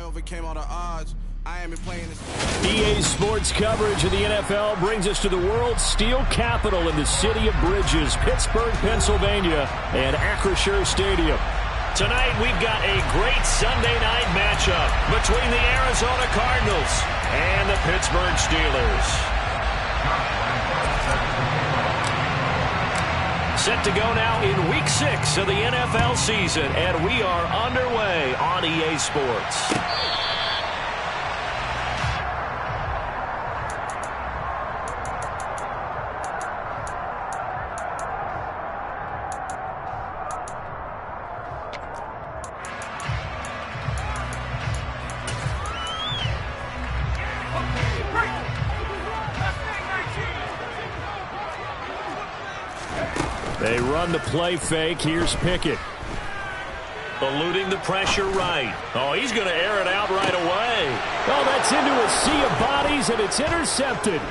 overcame all the odds. I ain't been playing this. EA Sports coverage of the NFL brings us to the world's steel capital in the city of bridges, Pittsburgh, Pennsylvania, and Acrisure Stadium. Tonight, we've got a great Sunday night matchup between the Arizona Cardinals and the Pittsburgh Steelers. Set to go now in Week 6 of the NFL season, and we are underway on EA Sports. They run the play fake. Here's Pickett. Eluding the pressure right. Oh, he's going to air it out right away. Oh, that's into a sea of bodies, and it's intercepted.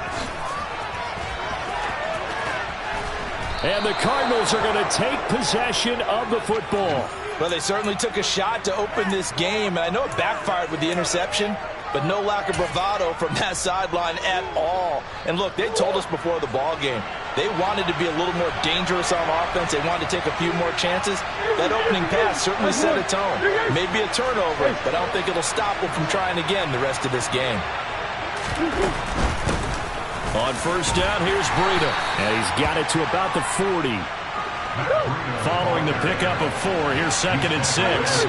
And the Cardinals are going to take possession of the football. Well, they certainly took a shot to open this game, and I know it backfired with the interception, but no lack of bravado from that sideline at all. And look, they told us before the ball game, they wanted to be a little more dangerous on offense. They wanted to take a few more chances. That opening pass certainly set a tone. Maybe a turnover, but I don't think it'll stop them from trying again the rest of this game. On first down, here's Breida. And he's got it to about the 40. Following the pickup of 4, here's 2nd and 6.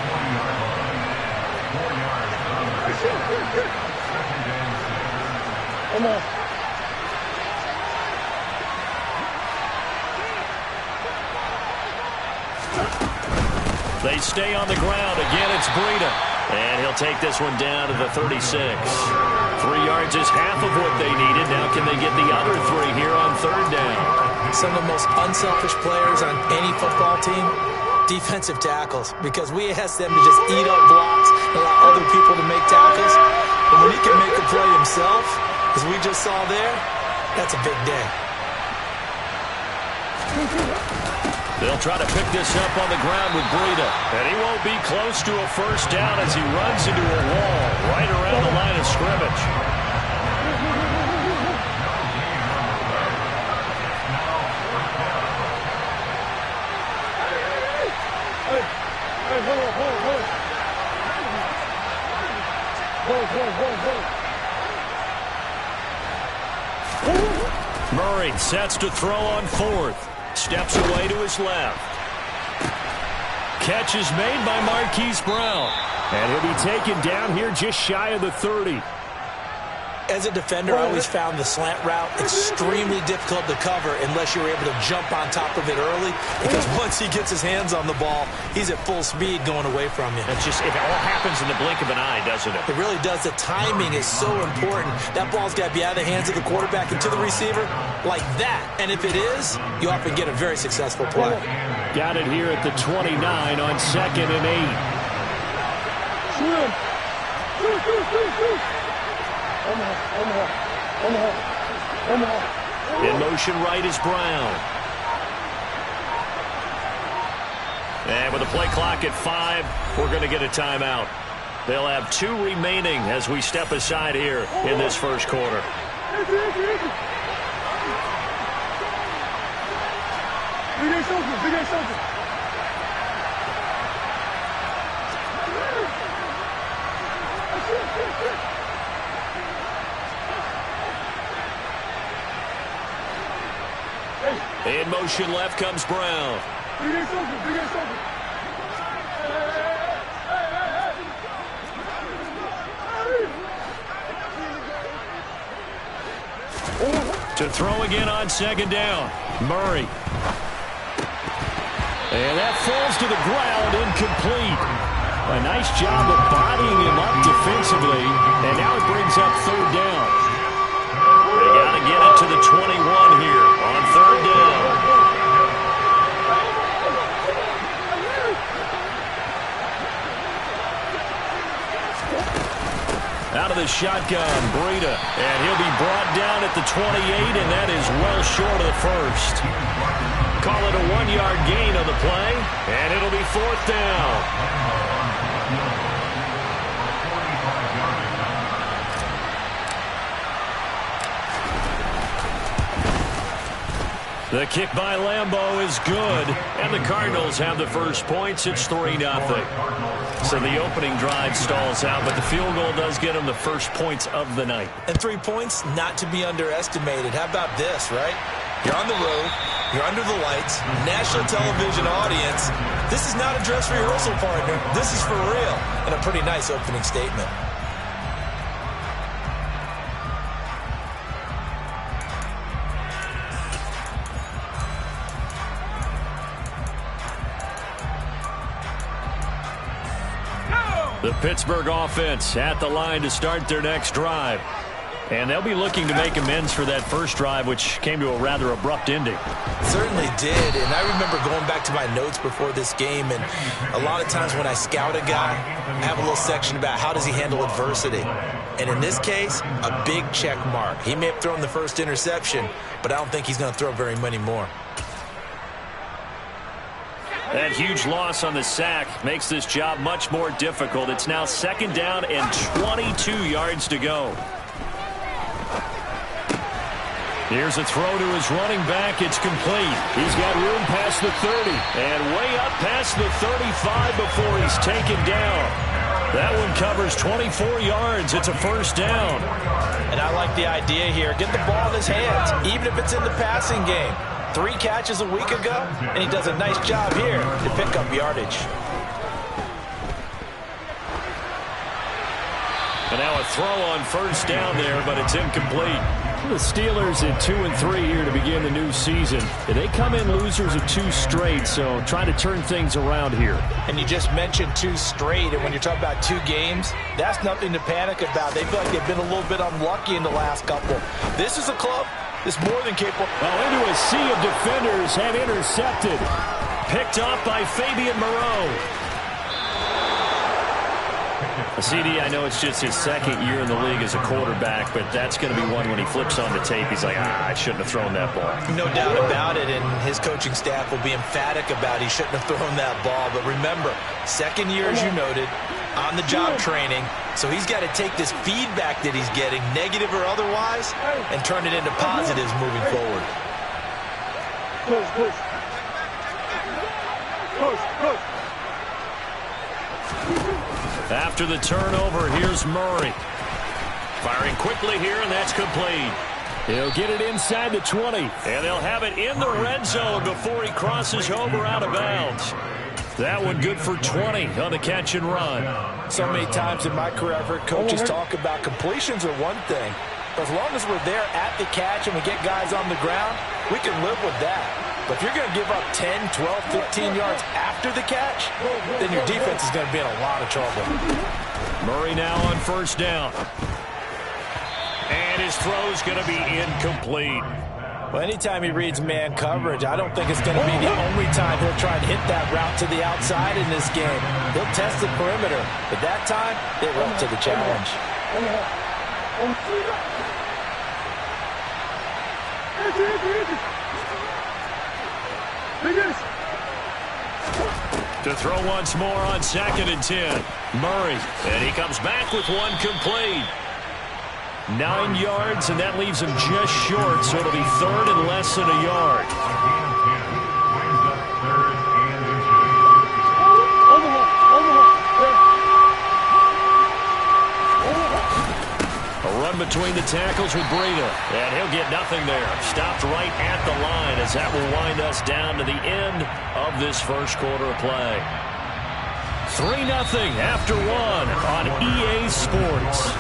Come on. They stay on the ground. Again, it's Breida. And he'll take this one down to the 36. 3 yards is half of what they needed. Now can they get the other 3 here on 3rd down? Some of the most unselfish players on any football team, defensive tackles, because we ask them to just eat up blocks and allow other people to make tackles. But when he can make a play himself, as we just saw there, that's a big day. They'll try to pick this up on the ground with Breida. And he won't be close to a first down as he runs into a wall right around the line of scrimmage. Murray sets to throw on 4th. Steps away to his left. Catch is made by Marquise Brown. And he'll be taken down here just shy of the 30. As a defender, I always found the slant route extremely difficult to cover unless you're able to jump on top of it early, because once he gets his hands on the ball, he's at full speed going away from you. It's just, it all happens in the blink of an eye, doesn't it? It really does. The timing is so important. That ball's got to be out of the hands of the quarterback and to the receiver like that. And if it is, you often get a very successful play. Got it here at the 29 on 2nd and 8. In motion right is Brown. And with the play clock at 5, we're going to get a timeout. They'll have 2 remaining as we step aside here in this first quarter. In motion left comes Brown. To throw again on 2nd down. Murray. And that falls to the ground, incomplete. A nice job of bodying him up defensively. And now it brings up 3rd down. They got to get it to the 21 here on 3rd down. Out of the shotgun, Breida. And he'll be brought down at the 28, and that is well short of the first. Call it a 1-yard gain on the play, and it'll be 4th down. The kick by Lambeau is good, and the Cardinals have the first points. It's 3-0. So the opening drive stalls out, but the field goal does get them the first points of the night. And 3 points, not to be underestimated. How about this, right? You're on the road, you're under the lights, national television audience. This is not a dress rehearsal, partner. This is for real, and a pretty nice opening statement. The Pittsburgh offense at the line to start their next drive. And they'll be looking to make amends for that first drive, which came to a rather abrupt ending. Certainly did, and I remember going back to my notes before this game, and a lot of times when I scout a guy, I have a little section about how does he handle adversity. And in this case, a big check mark. He may have thrown the first interception, but I don't think he's going to throw very many more. That huge loss on the sack makes this job much more difficult. It's now 2nd down and 22 yards to go. Here's a throw to his running back. It's complete. He's got room past the 30 and way up past the 35 before he's taken down. That one covers 24 yards. It's a first down. And I like the idea here. Get the ball in his hands, even if it's in the passing game. 3 catches a week ago, and he does a nice job here to pick up yardage. And now a throw on first down there, but it's incomplete. The Steelers at 2-3 here to begin the new season. They come in losers of 2 straight, so trying to turn things around here. And you just mentioned 2 straight, and when you're talking about 2 games, that's nothing to panic about. They feel like they've been a little bit unlucky in the last couple. This is a club that's more than capable. Well, into a sea of defenders and intercepted. Picked off by Fabian Moreau. CD, I know it's just his 2nd year in the league as a quarterback, but that's going to be one when he flips on the tape, he's like, I shouldn't have thrown that ball. No doubt about it, and his coaching staff will be emphatic about he shouldn't have thrown that ball. But remember, 2nd year, as you noted, on-the-job training, so he's got to take this feedback that he's getting, negative or otherwise, and turn it into positives moving forward. Push. After the turnover, here's Murray. Firing quickly here, and that's complete. He'll get it inside the 20. And they'll have it in the red zone before he crosses over out of bounds. That one good for 20 on the catch and run. So many times in my career, I've heard coaches talk about completions are one thing. But as long as we're there at the catch and we get guys on the ground, we can live with that. But if you're going to give up 10, 12, 15 yards after the catch, then your defense is going to be in a lot of trouble. Murray now on first down. And his throw's going to be incomplete. Well, anytime he reads man coverage, I don't think it's going to be the only time he'll try and hit that route to the outside in this game. He'll test the perimeter, but that time, they were up to the challenge. To throw once more on 2nd and 10. Murray, and he comes back with one complete. 9 yards, and that leaves him just short, so it'll be 3rd and less than a yard. A run between the tackles with Breida, and he'll get nothing there. Stopped right at the line as that will wind us down to the end of this first quarter of play. 3-0 after 1 on EA Sports.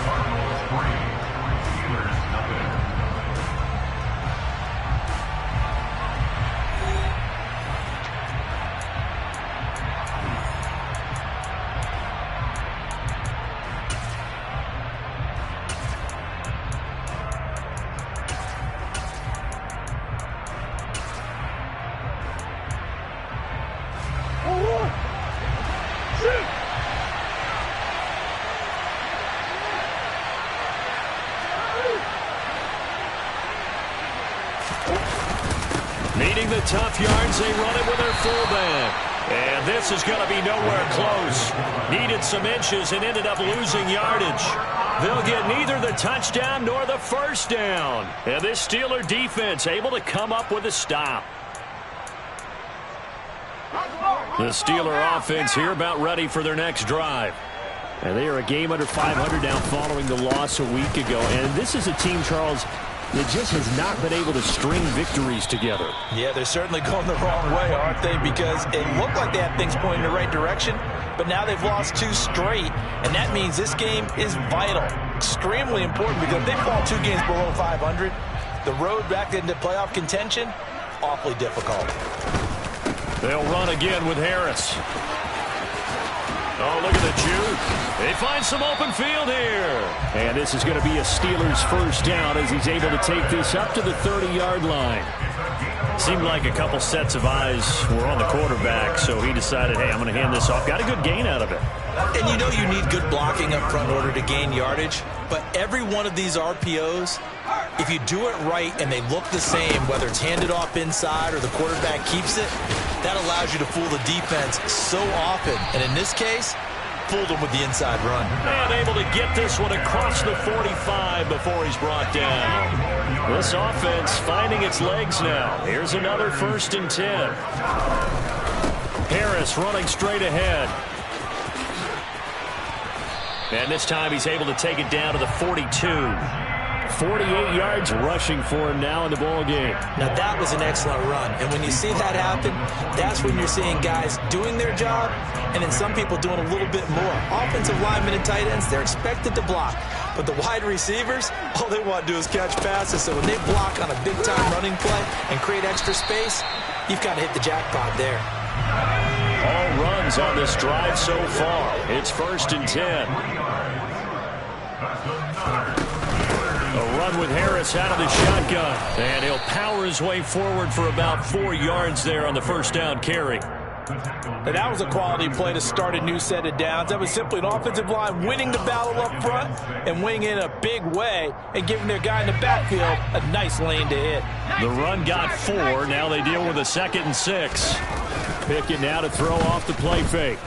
Needing the tough yards, they run it with their fullback. And this is going to be nowhere close. Needed some inches and ended up losing yardage. They'll get neither the touchdown nor the first down. And this Steeler defense able to come up with a stop. The Steeler offense here about ready for their next drive. And they are a game under 500 now following the loss a week ago. And this is a team, Charles, that just has not been able to string victories together. Yeah, they're certainly going the wrong way, aren't they? Because it looked like they had things pointing in the right direction, but now they've lost 2 straight, and that means this game is vital, extremely important, because if they fall 2 games below 500, the road back into playoff contention, awfully difficult. They'll run again with Harris. Oh, look at the juke. They find some open field here. And this is going to be a Steelers first down as he's able to take this up to the 30-yard line. Seemed like a couple sets of eyes were on the quarterback, so he decided, hey, I'm going to hand this off. Got a good gain out of it. And you know you need good blocking up front in order to gain yardage, but every one of these RPOs, if you do it right and they look the same, whether it's handed off inside or the quarterback keeps it, that allows you to fool the defense so often. And in this case, fooled them with the inside run. And able to get this one across the 45 before he's brought down. This offense finding its legs now. Here's another 1st and 10. Harris running straight ahead. And this time he's able to take it down to the 42. 48 yards rushing for him now in the ball game. Now that was an excellent run, and when you see that happen, that's when you're seeing guys doing their job and then some people doing a little bit more. Offensive linemen and tight ends, they're expected to block, but the wide receivers, all they want to do is catch passes. So when they block on a big-time running play and create extra space, you've got to hit the jackpot there. All runs on this drive so far. It's 1st and 10. A run with Harris out of the shotgun. And he'll power his way forward for about 4 yards there on the first down carry. And that was a quality play to start a new set of downs. That was simply an offensive line winning the battle up front and winning in a big way and giving their guy in the backfield a nice lane to hit. The run got 4. Now they deal with a 2nd and 6. Pickett now to throw off the play fake.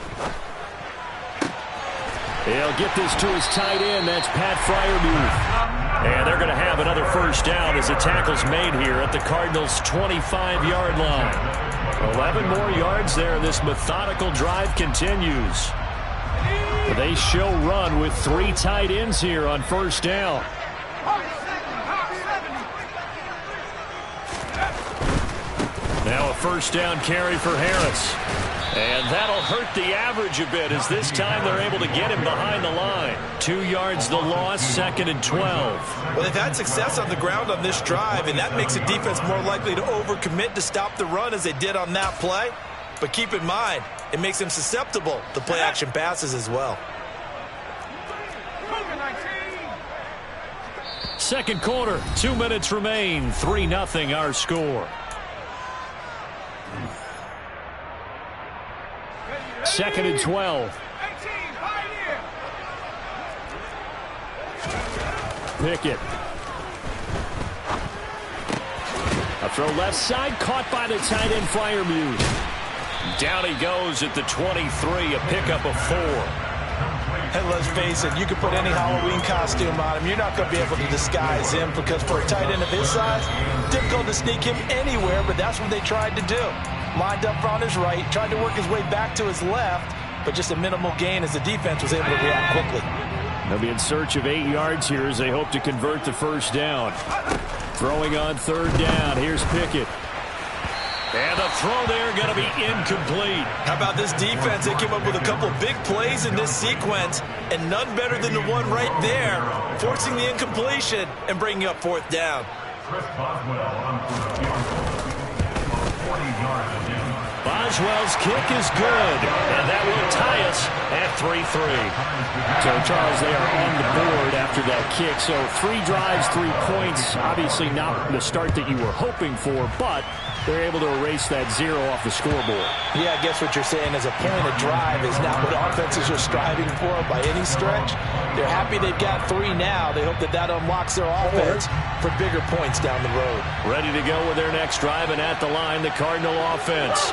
He'll get this to his tight end. That's Pat Freiermuth. And they're going to have another first down as the tackle's made here at the Cardinals' 25-yard line. 11 more yards there. This methodical drive continues. They show run with 3 tight ends here on first down. Now a first down carry for Harris. And that'll hurt the average a bit as this time they're able to get him behind the line. 2 yards the loss, 2nd and 12. Well, they've had success on the ground on this drive, and that makes the defense more likely to overcommit to stop the run as they did on that play. But keep in mind, it makes them susceptible to play-action passes as well. Second quarter, 2 minutes remain. 3-0 our score. 2nd and 12. Pickett. A throw left side, caught by the tight end Freiermuth. Down he goes at the 23, a pickup of 4. And let's face it, you can put any Halloween costume on him. You're not going to be able to disguise him because for a tight end of his size, difficult to sneak him anywhere, but that's what they tried to do. Lined up on his right, tried to work his way back to his left, but just a minimal gain as the defense was able to react quickly. They'll be in search of 8 yards here as they hope to convert the first down. Throwing on 3rd down. Here's Pickett. And the throw there going to be incomplete. How about this defense? They came up with a couple big plays in this sequence, and none better than the one right there, forcing the incompletion and bringing up 4th down. Boswell's kick is good, and that will tie us at 3-3. So, Charles, they are on the board after that kick. So 3 drives, 3 points. Obviously not the start that you were hoping for, but they're able to erase that 0 off the scoreboard. Yeah, I guess what you're saying is a point of drive is not what offenses are striving for by any stretch. They're happy they've got 3 now. They hope that that unlocks their offense for bigger points down the road. Ready to go with their next drive, and at the line, the Cardinal offense.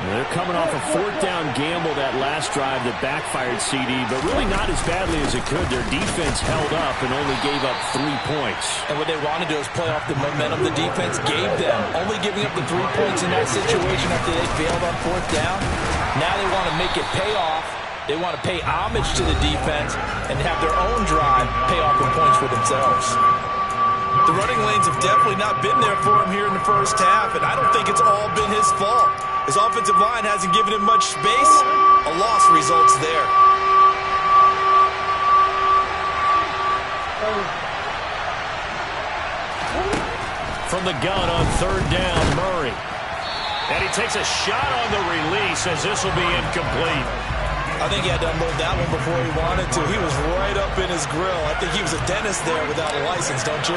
They're coming off a fourth down gamble that last drive that backfired, CD, but really not as badly as it could. Their defense held up and only gave up 3 points. And what they want to do is play off the momentum the defense gave them. Only giving up the 3 points in that situation after they failed on fourth down. Now they want to make it pay off. They want to pay homage to the defense and have their own drive pay off the points for themselves. The running lanes have definitely not been there for him here in the first half, and I don't think it's all been his fault. His offensive line hasn't given him much space. A loss results there. From the gun on third down, Murray. And he takes a shot on the release as this will be incomplete. I think he had to unload that one before he wanted to. He was right up in his grill. I think he was a dentist there without a license, don't you?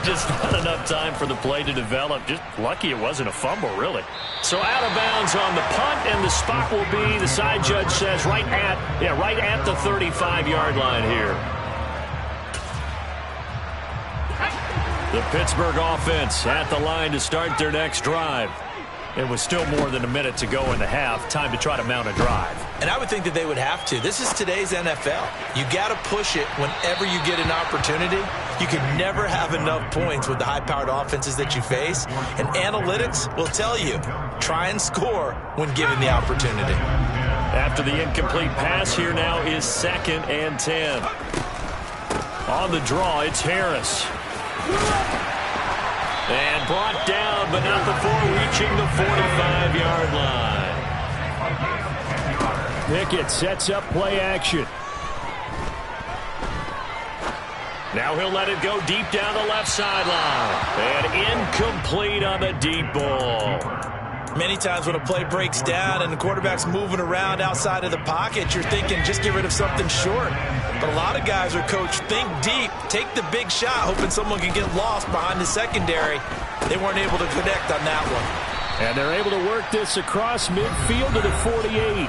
Just not enough time for the play to develop. Just lucky it wasn't a fumble, really. So out of bounds on the punt, and the spot will be, the side judge says, right at the 35-yard line here. The Pittsburgh offense at the line to start their next drive. It was still more than a minute to go in the half. Time to try to mount a drive. And I would think that they would have to. This is today's NFL. You got to push it whenever you get an opportunity. You can never have enough points with the high-powered offenses that you face. And analytics will tell you, try and score when given the opportunity. After the incomplete pass, here now is 2nd and 10. On the draw, it's Harris. And brought down, but not before reaching the 45-yard line. Pickett sets up play action. Now he'll let it go deep down the left sideline. And incomplete on the deep ball. Many times when a play breaks down and the quarterback's moving around outside of the pocket, you're thinking just get rid of something short. But a lot of guys are coached, think deep, take the big shot, hoping someone can get lost behind the secondary. They weren't able to connect on that one. And they're able to work this across midfield to the 48.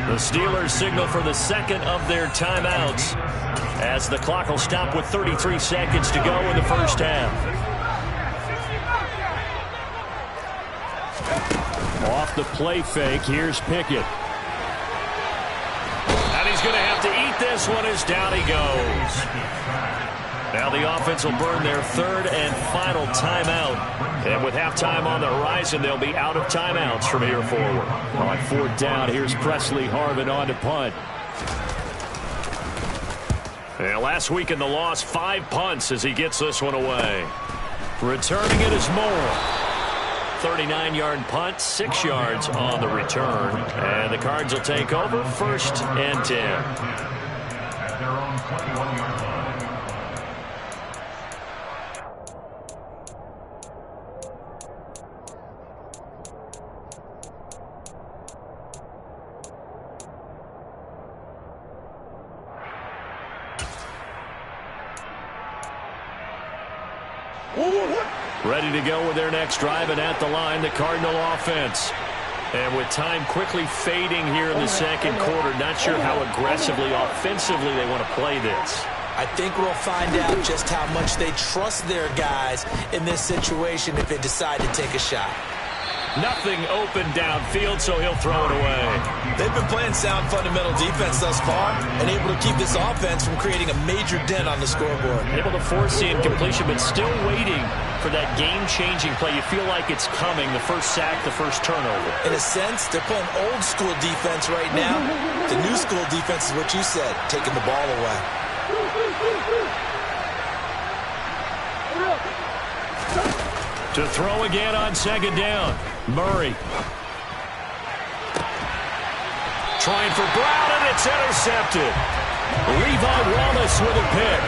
The Steelers signal for the second of their timeouts as the clock will stop with 33 seconds to go in the first half. Off the play fake, here's Pickett. And he's going to have to eat this one as down he goes. Now the offense will burn their third and final timeout. And with halftime on the horizon, they'll be out of timeouts from here forward. On fourth down, here's Presley Harvin on to punt. And last week in the loss, 5 punts as he gets this one away. Returning it is Moore. 39-yard punt, 6 yards on the return. And the Cards will take over, 1st and 10. Ready to go with their next drive, and at the line, the Cardinal offense. And with time quickly fading here in the second quarter, not sure how aggressively, offensively they want to play this. I think we'll find out just how much they trust their guys in this situation if they decide to take a shot. Nothing open downfield, so he'll throw it away. They've been playing sound fundamental defense thus far and able to keep this offense from creating a major dent on the scoreboard. Able to force the incompletion, but still waiting for that game-changing play. You feel like it's coming, the first sack, the first turnover. In a sense, they're playing old-school defense right now. The new-school defense is what you said, taking the ball away. To throw again on second down. Murray. Trying for Brown, and it's intercepted. Levi Wallace with a pick.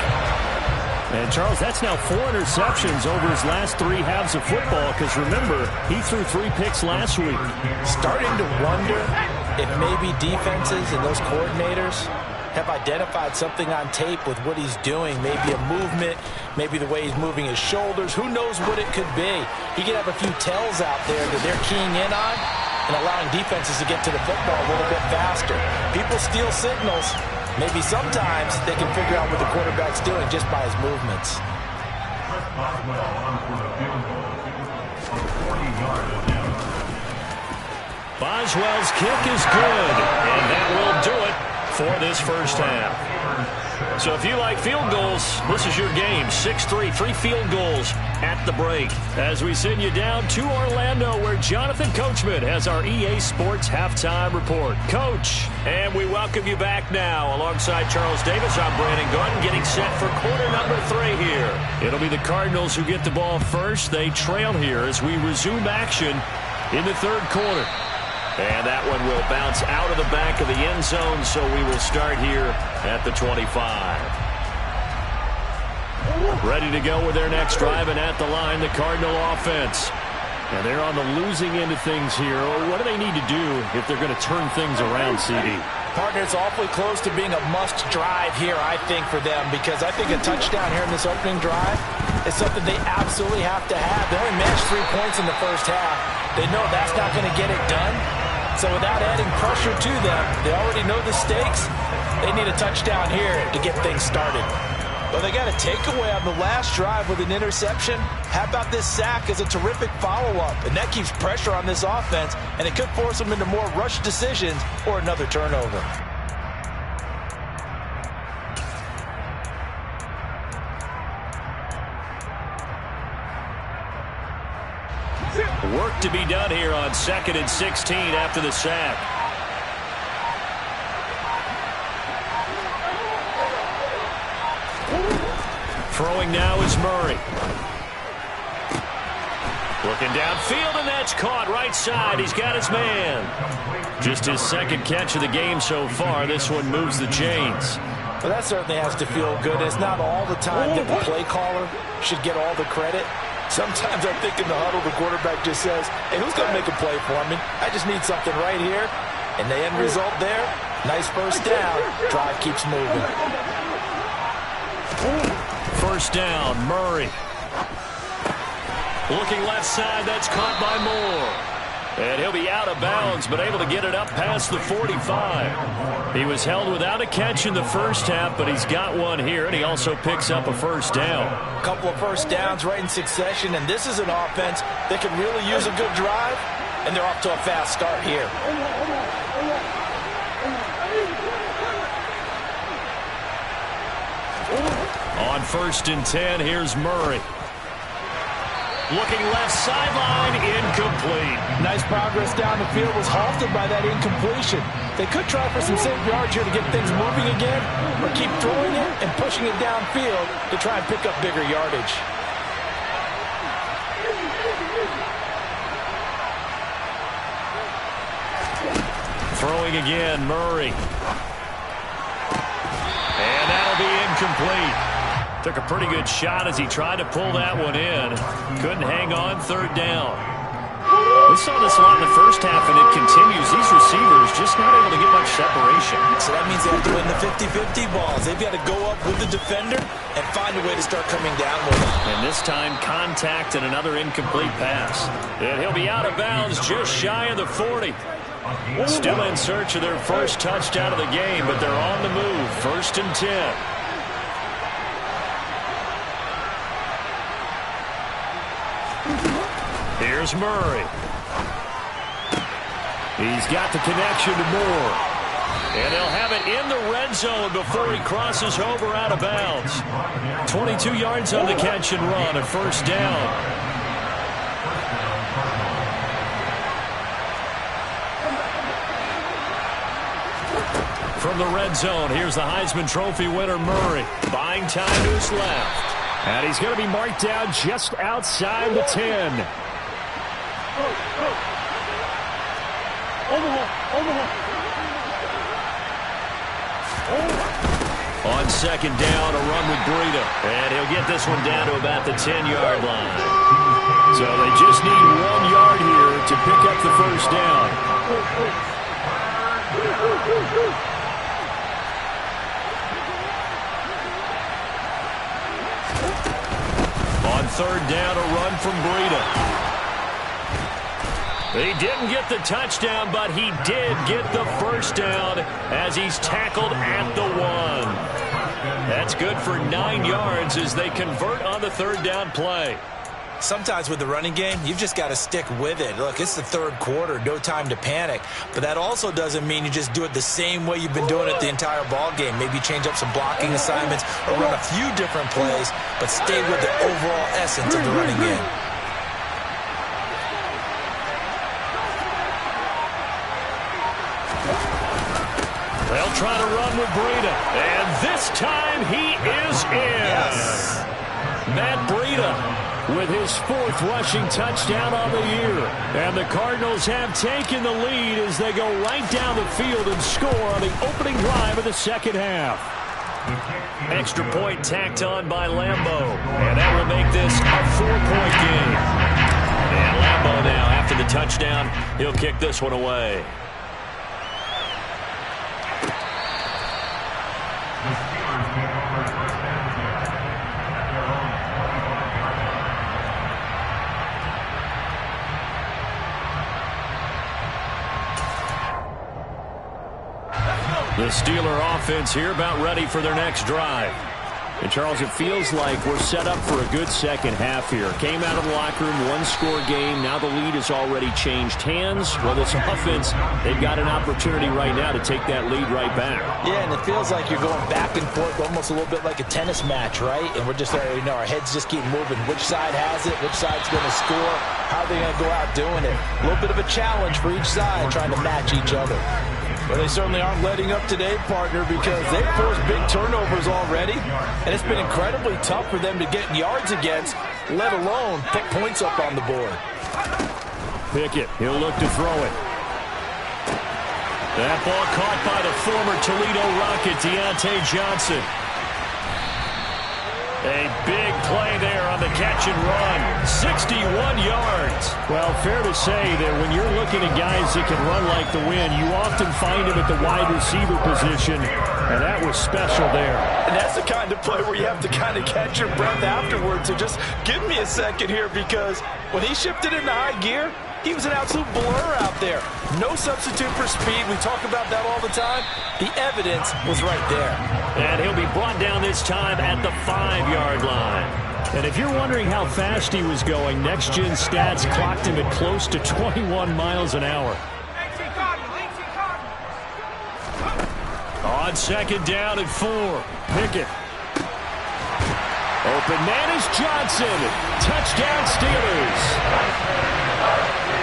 And, Charles, that's now 4 interceptions over his last 3 halves of football, because, remember, he threw 3 picks last week. Starting to wonder if maybe defenses and those coordinators have identified something on tape with what he's doing. Maybe a movement, maybe the way he's moving his shoulders. Who knows what it could be? He could have a few tells out there that they're keying in on and allowing defenses to get to the football a little bit faster. People steal signals. Maybe sometimes they can figure out what the quarterback's doing just by his movements. Boswell's kick is good, and that will do it for this first half. So if you like field goals, this is your game. 6-3, 3 field goals at the break. As we send you down to Orlando, where Jonathan Coachman has our EA Sports Halftime Report. Coach, and we welcome you back now. Alongside Charles Davis, I'm Brandon Gordon, getting set for quarter number 3 here. It'll be the Cardinals who get the ball first. They trail here as we resume action in the third quarter. And that one will bounce out of the back of the end zone, so we will start here at the 25. Ready to go with their next drive, and at the line, the Cardinal offense. And they're on the losing end of things here. What do they need to do if they're going to turn things around, CD? Partner, it's awfully close to being a must drive here, I think, for them, because I think a touchdown here in this opening drive is something they absolutely have to have. They only managed 3 points in the first half. They know that's not going to get it done. So without adding pressure to them, they already know the stakes. They need a touchdown here to get things started. Well, they got a takeaway on the last drive with an interception. How about this sack as a terrific follow-up? And that keeps pressure on this offense, and it could force them into more rushed decisions or another turnover. Work to be done here on 2nd and 16 after the sack. Throwing now is Murray. Looking downfield, and that's caught right side. He's got his man. Just his second catch of the game so far. This one moves the chains. Well, that certainly has to feel good. It's not all the time that the play caller should get all the credit. Sometimes I think in the huddle, the quarterback just says, hey, who's going to make a play for me? I just need something right here. And the end result there, nice first down. Drive keeps moving. First down, Murray. Looking left side, that's caught by Moore. And he'll be out of bounds, but able to get it up past the 45. He was held without a catch in the first half, but he's got one here, and he also picks up a first down. A couple of first downs right in succession, and this is an offense that could really use a good drive, and they're off to a fast start here. On 1st and 10, here's Murray. Looking left sideline, incomplete. Nice progress down the field, was halted by that incompletion. They could try for some safe yards here to get things moving again, or keep throwing it and pushing it downfield to try and pick up bigger yardage. Throwing again, Murray. And that'll be incomplete. Took a pretty good shot as he tried to pull that one in. Couldn't hang on, 3rd down. We saw this a lot in the first half, and it continues. These receivers just not able to get much separation. So that means they have to win the 50-50 balls. They've got to go up with the defender and find a way to start coming down with it. And this time, contact and another incomplete pass. And he'll be out of bounds just shy of the 40. Still in search of their first touchdown of the game, but they're on the move. 1st and 10. Here's Murray. He's got the connection to Moore. And they'll have it in the red zone before he crosses over out of bounds. 22 yards on the catch and run, a first down. From the red zone, here's the Heisman Trophy winner, Murray. Buying time to his left. And he's going to be marked down just outside the 10. On 2nd down, a run with Breida. And he'll get this one down to about the 10-yard line. So they just need 1 yard here to pick up the first down. On 3rd down, a run from Breida. He didn't get the touchdown, but he did get the first down as he's tackled at the 1. That's good for 9 yards as they convert on the 3rd down play. Sometimes with the running game, you've just got to stick with it. Look, it's the third quarter, no time to panic. But that also doesn't mean you just do it the same way you've been doing it the entire ball game. Maybe change up some blocking assignments or run a few different plays, but stay with the overall essence of the running game. They'll try to run with Breida, and this time he is in. Yes. Matt Breida with his 4th rushing touchdown on the year. And the Cardinals have taken the lead as they go right down the field and score on the opening drive of the second half. Extra point tacked on by Lambeau, and that will make this a 4-point game. And Lambeau now, after the touchdown, he'll kick this one away. The Steeler offense here about ready for their next drive. And, Charles, it feels like we're set up for a good second half here. Came out of the locker room, one-score game. Now the lead has already changed hands. Well, this offense, they've got an opportunity right now to take that lead right back. Yeah, and it feels like you're going back and forth, almost a little bit like a tennis match, right? And we're just, our heads just keep moving. Which side has it? Which side's going to score? How are they going to go out doing it? A little bit of a challenge for each side, trying to match each other. Well, they certainly aren't letting up today, partner, because they've forced big turnovers already, and it's been incredibly tough for them to get yards against, let alone put points up on the board. Pickett, he'll look to throw it. That ball caught by the former Toledo Rocket, Deontay Johnson. A big play there on the catch and run. 61 yards. Well, fair to say that when you're looking at guys that can run like the wind, you often find him at the wide receiver position, and that was special there. And that's the kind of play where you have to kind of catch your breath afterwards. So just give me a second here, because when he shifted into high gear, he was an absolute blur out there. No substitute for speed. We talk about that all the time. The evidence was right there. And he'll be brought down this time at the 5-yard line. And if you're wondering how fast he was going, Next Gen Stats clocked him at close to 21 miles an hour. On second down and 4, Pickett. Open man is Johnson. Touchdown Steelers.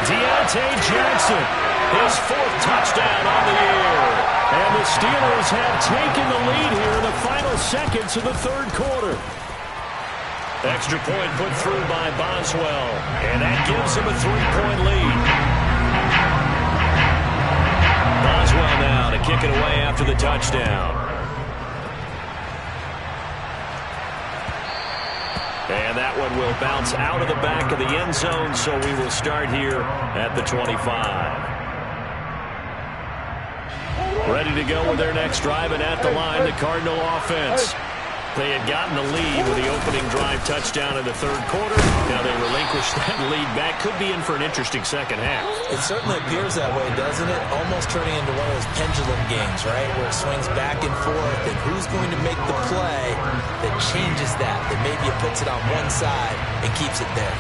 Deontay Johnson, his 4th touchdown on the year. And the Steelers have taken the lead here in the final seconds of the third quarter. Extra point put through by Boswell, and that gives him a 3-point lead. Boswell now to kick it away after the touchdown. And that one will bounce out of the back of the end zone, so we will start here at the 25. Ready to go with their next drive, and at the line, the Cardinal offense. They had gotten the lead with the opening drive touchdown in the third quarter. Now they relinquish that lead back. Could be in for an interesting second half. It certainly appears that way, doesn't it? Almost turning into one of those pendulum games, right? Where it swings back and forth, and who's going to make the play that changes that maybe it puts it on one side and keeps it there.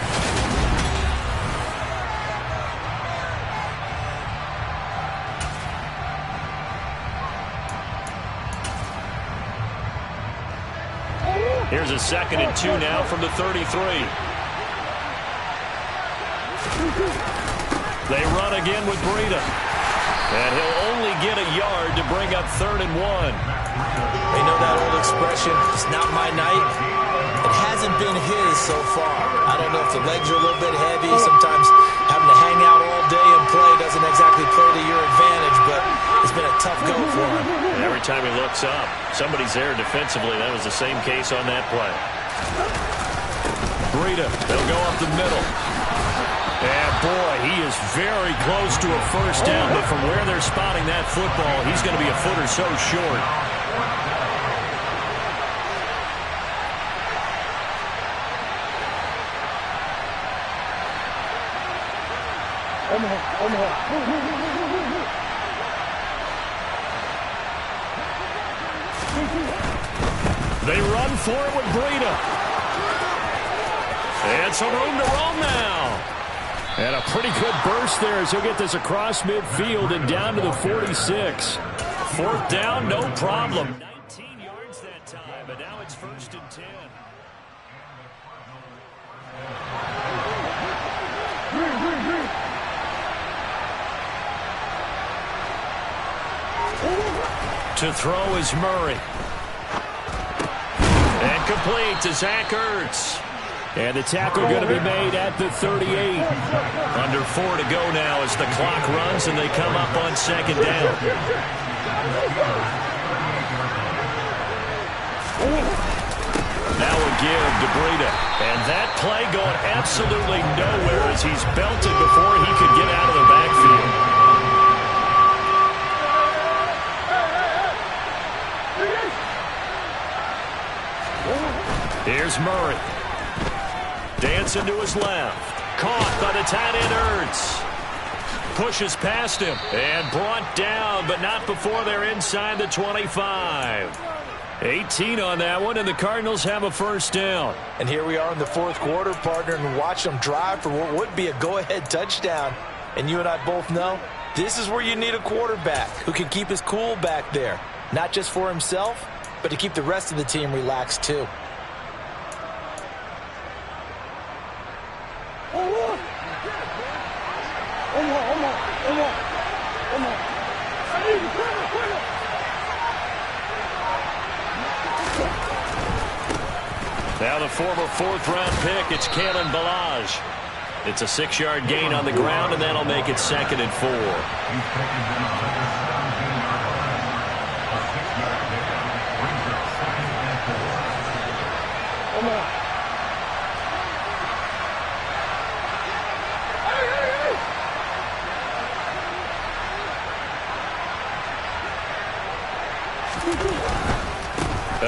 Here's a 2nd and 2 now from the 33. They run again with Breida. And he'll only get a yard to bring up 3rd and 1. They know that old expression, it's not my night. It hasn't been his so far. I don't know if the legs are a little bit heavy. Sometimes having to hang out all day and play doesn't exactly play to your advantage, but it's been a tough go for him. And every time he looks up, somebody's there defensively. That was the same case on that play. Breida, they'll go up the middle. And boy, he is very close to a first down, but from where they're spotting that football, he's going to be a foot or so short. They run for it with Breida. And some room to roam now. And a pretty good burst there as he'll get this across midfield and down to the 46. Fourth down, no problem. 19 yards that time, but now it's 1st and 10. To throw is Murray. And complete to Zach Ertz. And the tackle going to be made at the 38. Under 4 to go now as the clock runs and they come up on 2nd down. Now a give to Breida. And that play going absolutely nowhere as he's belted before he could get out of the backfield. Here's Murray. Dancing to his left. Caught by the tight end Ertz. Pushes past him and brought down, but not before they're inside the 25. 18 on that one, and the Cardinals have a 1st down. And here we are in the 4th quarter, partner, and watch them drive for what would be a go-ahead touchdown. And you and I both know this is where you need a quarterback who can keep his cool back there. Not just for himself, but to keep the rest of the team relaxed too. Now the former 4th-round pick, it's Kalen Ballage. It's a 6-yard gain on the ground, and that'll make it 2nd and 4.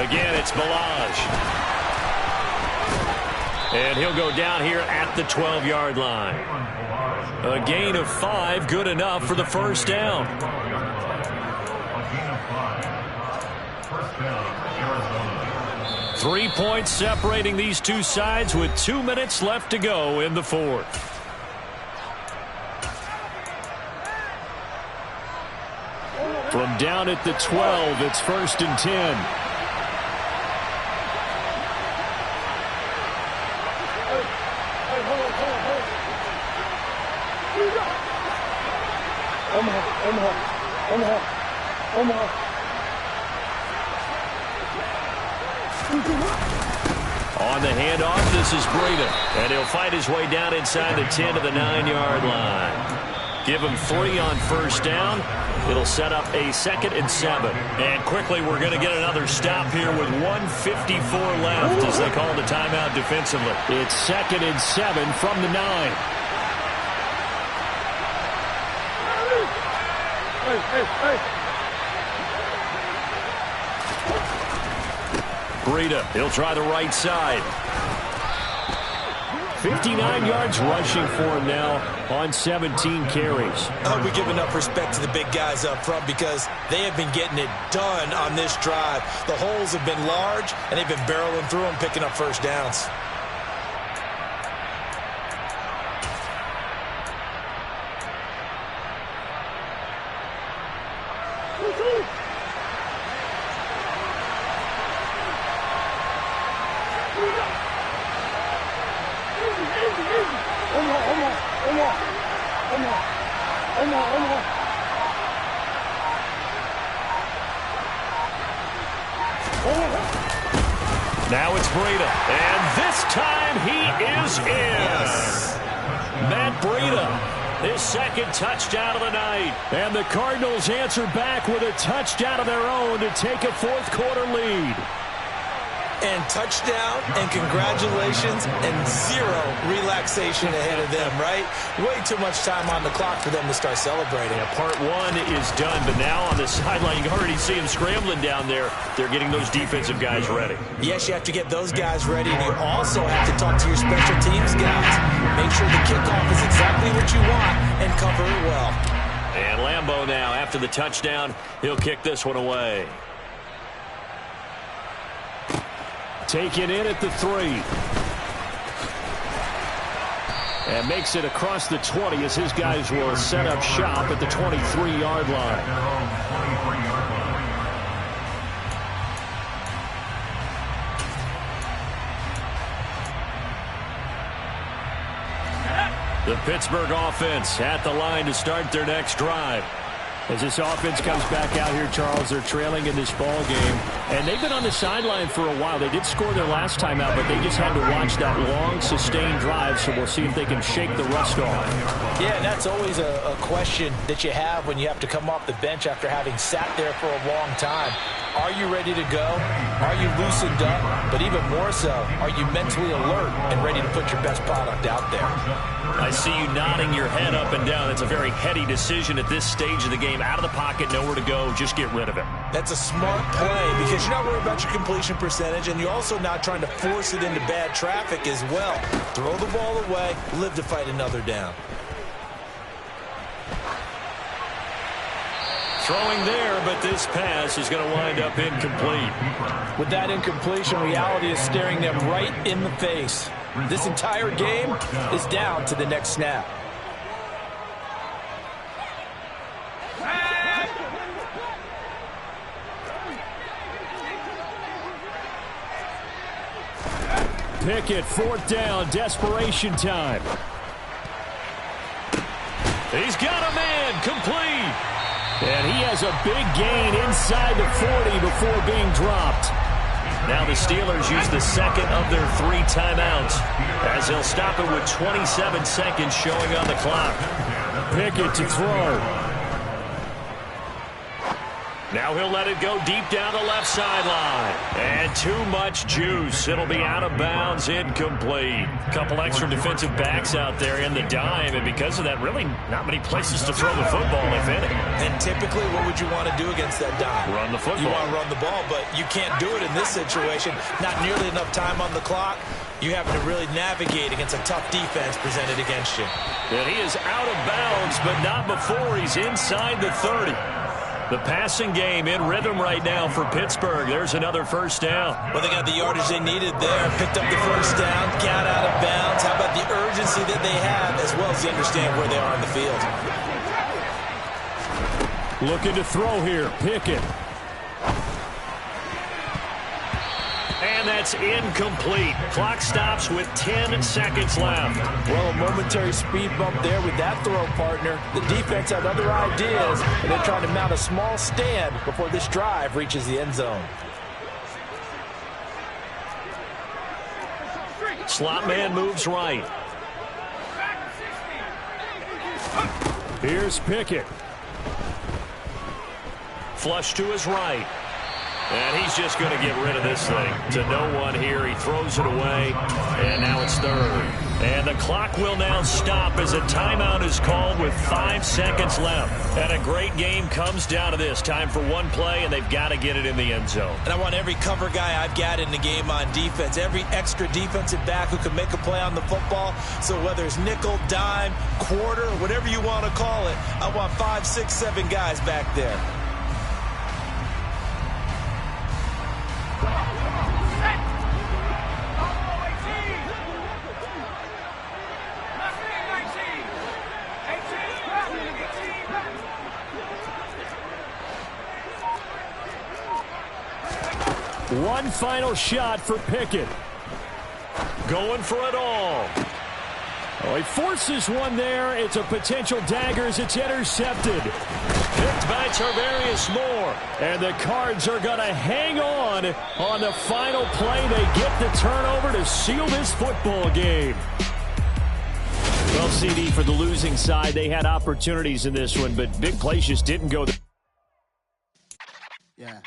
Again, it's Ballage. And he'll go down here at the 12-yard line. A gain of 5, good enough for the 1st down. Three points separating these two sides with 2 minutes left to go in the 4th. From down at the 12, it's 1st and 10. On the handoff, this is Breida. And he'll fight his way down inside the 10 to the 9-yard line. Give him 3 on 1st down. It'll set up a 2nd and 7. And quickly, we're going to get another stop here with 1:54 left as they call the timeout defensively. It's 2nd and 7 from the 9. Breida, he'll try the right side. 59 yards rushing for him now on 17 carries. I hope we give enough respect to the big guys up front because they have been getting it done on this drive. The holes have been large, and they've been barreling through them, picking up 1st downs. Now it's Breida, and this time he is in. Yes. Matt Breida, his 2nd touchdown of the night. And the Cardinals answer back with a touchdown of their own to take a 4th quarter lead. And touchdown, and congratulations, and 0 relaxation ahead of them, right? Way too much time on the clock for them to start celebrating. Yeah, part 1 is done, but now on the sideline, you can already see them scrambling down there. They're getting those defensive guys ready. Yes, you have to get those guys ready, and you also have to talk to your special teams guys. Make sure the kickoff is exactly what you want and cover it well. And Lambeau now, after the touchdown, he'll kick this one away. Taken in at the 3. And makes it across the 20 as his guys will set up shop at the 23-yard line. The Pittsburgh offense at the line to start their next drive. As this offense comes back out here, Charles, they're trailing in this ball game. And they've been on the sideline for a while. They did score their last time out, but they just had to watch that long, sustained drive, so we'll see if they can shake the rust off. Yeah, and that's always a question that you have when you have to come off the bench after having sat there for a long time. Are you ready to go? Are you loosened up? But even more so, are you mentally alert and ready to put your best product out there? I see you nodding your head up and down. It's a very heady decision at this stage of the game. Out of the pocket, nowhere to go. Just get rid of him. That's a smart play because you're not worried about your completion percentage, and you're also not trying to force it into bad traffic as well. Throw the ball away, live to fight another down. Throwing there, but this pass is going to wind up incomplete. With that incompletion, reality is staring them right in the face. This entire game is down to the next snap. Pickett, fourth down, desperation time. He's got a man, complete. And he has a big gain inside the 40 before being dropped. Now the Steelers use the second of their 3 timeouts as they'll stop it with 27 seconds showing on the clock. Pickett to throw. Now he'll let it go deep down the left sideline. And too much juice. It'll be out of bounds, incomplete. Couple extra defensive backs out there in the dime, and because of that, really not many places to throw the football, if any. And typically, what would you want to do against that dime? Run the football. You want to run the ball, but you can't do it in this situation. Not nearly enough time on the clock. You having to really navigate against a tough defense presented against you. And he is out of bounds, but not before he's inside the 30. The passing game in rhythm right now for Pittsburgh. There's another first down. Well, they got the yardage they needed there. Picked up the first down, got out of bounds. How about the urgency that they have, as well as they understand where they are on the field? Looking to throw here, Pickett. And that's incomplete. Clock stops with 10 seconds left. Well, a momentary speed bump there with that throw, partner. The defense had other ideas, and they're trying to mount a small stand before this drive reaches the end zone. Slot man moves right. Here's Pickett. Flush to his right. And he's just going to get rid of this thing. To no one here. He throws it away. And now it's third. And the clock will now stop as a timeout is called with 5 seconds left. And a great game comes down to this. Time for one play, and they've got to get it in the end zone. And I want every cover guy I've got in the game on defense. Every extra defensive back who can make a play on the football. So whether it's nickel, dime, quarter, whatever you want to call it, I want 5, 6, 7 guys back there. One final shot for Pickett. Going for it all. Oh, he forces one there. It's a potential dagger as it's intercepted. Picked by Tarvarius Moore. And the Cards are going to hang on the final play. They get the turnover to seal this football game. Well, CD, for the losing side, they had opportunities in this one, but big plays just didn't go. Yeah.